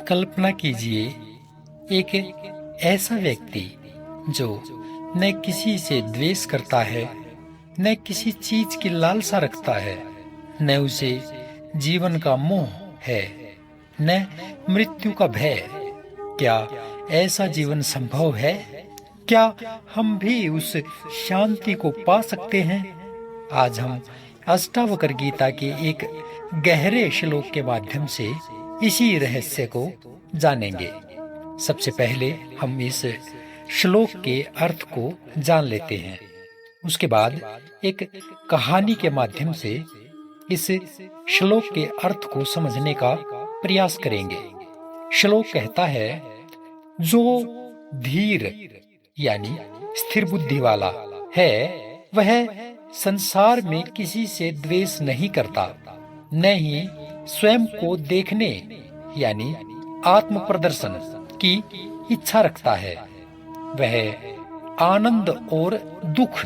कल्पना कीजिए एक ऐसा व्यक्ति जो न किसी से द्वेष करता है, न किसी चीज की लालसा रखता है, न उसे जीवन का मोह है, न मृत्यु का भय। क्या ऐसा जीवन संभव है? क्या हम भी उस शांति को पा सकते हैं? आज हम अष्टावक्र गीता के एक गहरे श्लोक के माध्यम से इसी रहस्य को जानेंगे। सबसे पहले हम इस श्लोक के अर्थ को जान लेते हैं। उसके बाद एक कहानी के माध्यम से इस श्लोक के अर्थ को समझने का प्रयास करेंगे। श्लोक कहता है, जो धीर यानी स्थिर बुद्धि वाला है वह संसार में किसी से द्वेष नहीं करता, न ही स्वयं को देखने यानी आत्म प्रदर्शन की इच्छा रखता है। वह आनंद और दुख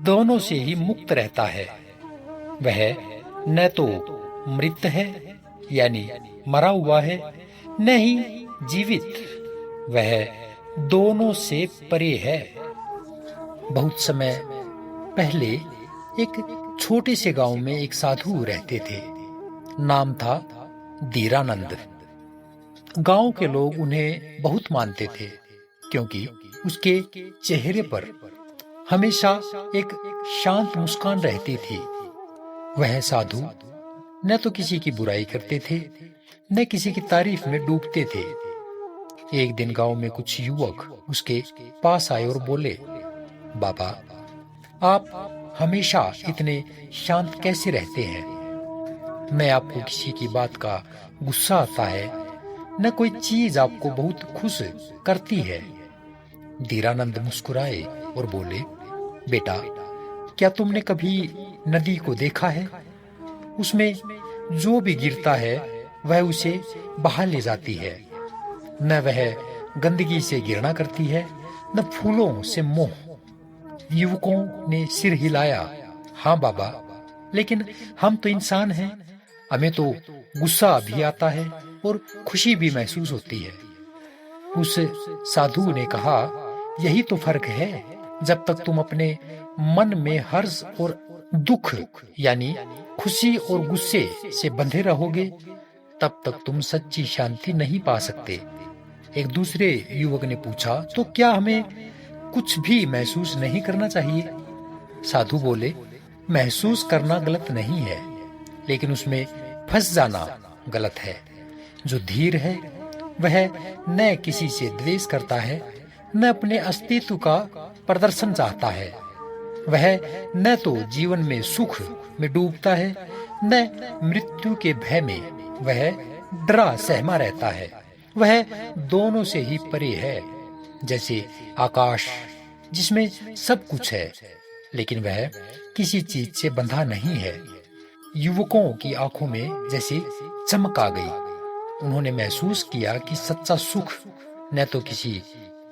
दोनों से ही मुक्त रहता है। वह न तो मृत है यानी मरा हुआ है, न ही जीवित। वह दोनों से परे है। बहुत समय पहले एक छोटे से गांव में एक साधु रहते थे। नाम था धीरानंद। गांव के लोग उन्हें बहुत मानते थे क्योंकि उसके चेहरे पर हमेशा एक शांत मुस्कान रहती थी। वह साधु न तो किसी की बुराई करते थे, न किसी की तारीफ में डूबते थे। एक दिन गांव में कुछ युवक उसके पास आए और बोले, बाबा, आप हमेशा इतने शांत कैसे रहते हैं? न आपको किसी की बात का गुस्सा आता है, न कोई चीज आपको बहुत खुश करती है। धीरानंद मुस्कुराए और बोले, बेटा, क्या तुमने कभी नदी को देखा है? उसमें जो भी गिरता है वह उसे बहा ले जाती है। न वह गंदगी से घृणा करती है, न फूलों से मोह। युवकों ने सिर हिलाया। हाँ बाबा, लेकिन हम तो इंसान हैं। हमें तो गुस्सा भी आता है और खुशी भी महसूस होती है। उस साधु ने कहा, यही तो फर्क है। जब तक तुम अपने मन में हर्ष और दुख यानी खुशी और गुस्से से बंधे रहोगे, तब तक तुम सच्ची शांति नहीं पा सकते। एक दूसरे युवक ने पूछा, तो क्या हमें कुछ भी महसूस नहीं करना चाहिए? साधु बोले, महसूस करना गलत नहीं है, लेकिन उसमें फंस जाना गलत है। जो धीर है वह न किसी से द्वेष करता है, न अपने अस्तित्व का प्रदर्शन चाहता है। वह न तो जीवन में सुख में डूबता है, न मृत्यु के भय में वह डरा सहमा रहता है। वह दोनों से ही परे है। जैसे आकाश जिसमें सब कुछ है, लेकिन वह किसी चीज से बंधा नहीं है। युवकों की आंखों में जैसे चमक आ गई। उन्होंने महसूस किया कि सच्चा सुख न तो किसी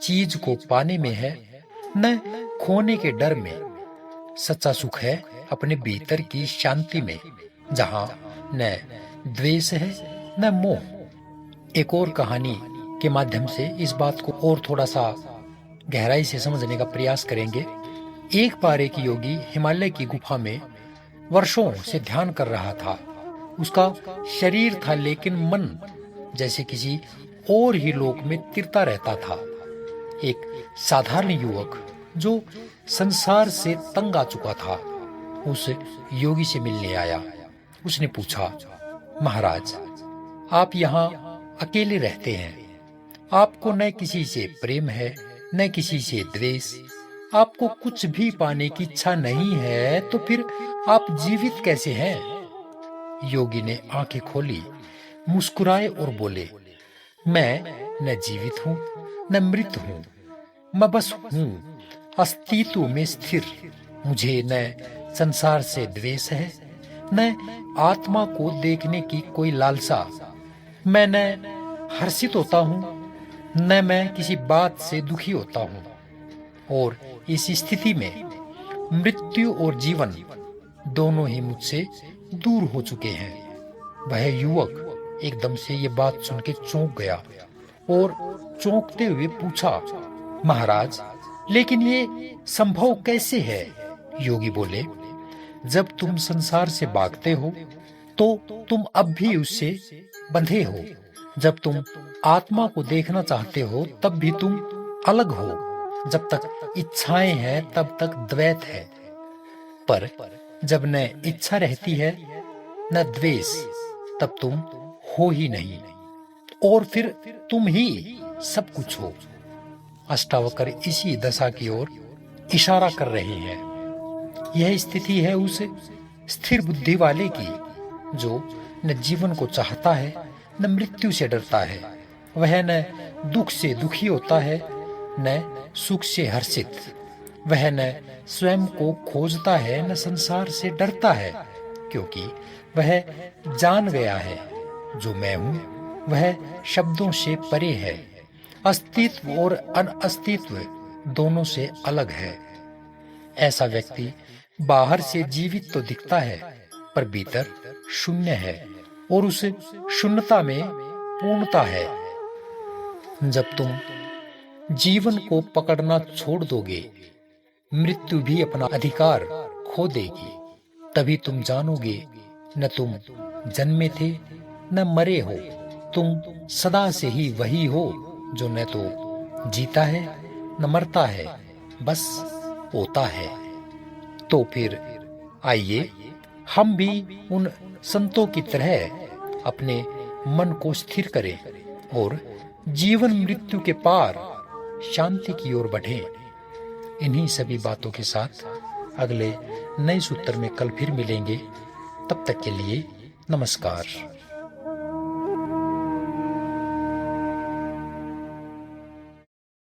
चीज को पाने में है, न खोने के डर में। सच्चा सुख है अपने भीतर की शांति में, जहां न द्वेष है न मोह। एक और कहानी के माध्यम से इस बात को और थोड़ा सा गहराई से समझने का प्रयास करेंगे। एक बार एक योगी हिमालय की गुफा में वर्षों से ध्यान कर रहा था। उसका शरीर था, लेकिन मन जैसे किसी और ही लोक में तिरता रहता था। एक साधारण युवक जो संसार से तंग आ चुका था, उस योगी से मिलने आया। उसने पूछा, महाराज, आप यहाँ अकेले रहते हैं। आपको न किसी से प्रेम है, न किसी से द्वेष। आपको कुछ भी पाने की इच्छा नहीं है, तो फिर आप जीवित कैसे हैं? योगी ने आंखें खोली, मुस्कुराए और बोले, मैं न जीवित हूँ न मृत हूँ। मैं बस हूँ, अस्तित्व में स्थिर। मुझे न संसार से द्वेष है, न आत्मा को देखने की कोई लालसा। मैं न हर्षित होता हूँ, न मैं किसी बात से दुखी होता हूँ। और इस स्थिति में मृत्यु और जीवन दोनों ही मुझसे दूर हो चुके हैं। वह युवक एकदम से ये बात सुन के चौंक गया और चौंकते हुए पूछा, महाराज, लेकिन ये संभव कैसे है? योगी बोले, जब तुम संसार से भागते हो तो तुम अब भी उससे बंधे हो। जब तुम आत्मा को देखना चाहते हो तब भी तुम अलग हो। जब तक इच्छाएं हैं तब तक द्वैत है, पर जब न इच्छा रहती है न द्वेष, तब तुम हो ही नहीं और फिर तुम ही सब कुछ हो। अष्टावक्र इसी दशा की ओर इशारा कर रहे हैं। यह स्थिति है उस स्थिर बुद्धि वाले की जो न जीवन को चाहता है न मृत्यु से डरता है। वह न दुख से दुखी होता है न सुख से हर्षित। वह न स्वयं को खोजता है न संसार से डरता है, क्योंकि वह जान गया है जो मैं हूं वह शब्दों से परे है, अस्तित्व और अनअस्तित्व दोनों से अलग है। ऐसा व्यक्ति बाहर से जीवित तो दिखता है पर भीतर शून्य है और उस शून्यता में पूर्णता है। जब तुम जीवन को पकड़ना छोड़ दोगे, मृत्यु भी अपना अधिकार खो देगी। तभी तुम जानोगे न तुम जन्मे थे न मरे हो। तुम सदा से ही वही हो जो न तो जीता है न मरता है, बस होता है। तो फिर आइए हम भी उन संतों की तरह अपने मन को स्थिर करें और जीवन मृत्यु के पार शांति की ओर बढ़ें। इन्हीं सभी बातों के साथ अगले नए सूत्र में कल फिर मिलेंगे। तब तक के लिए नमस्कार।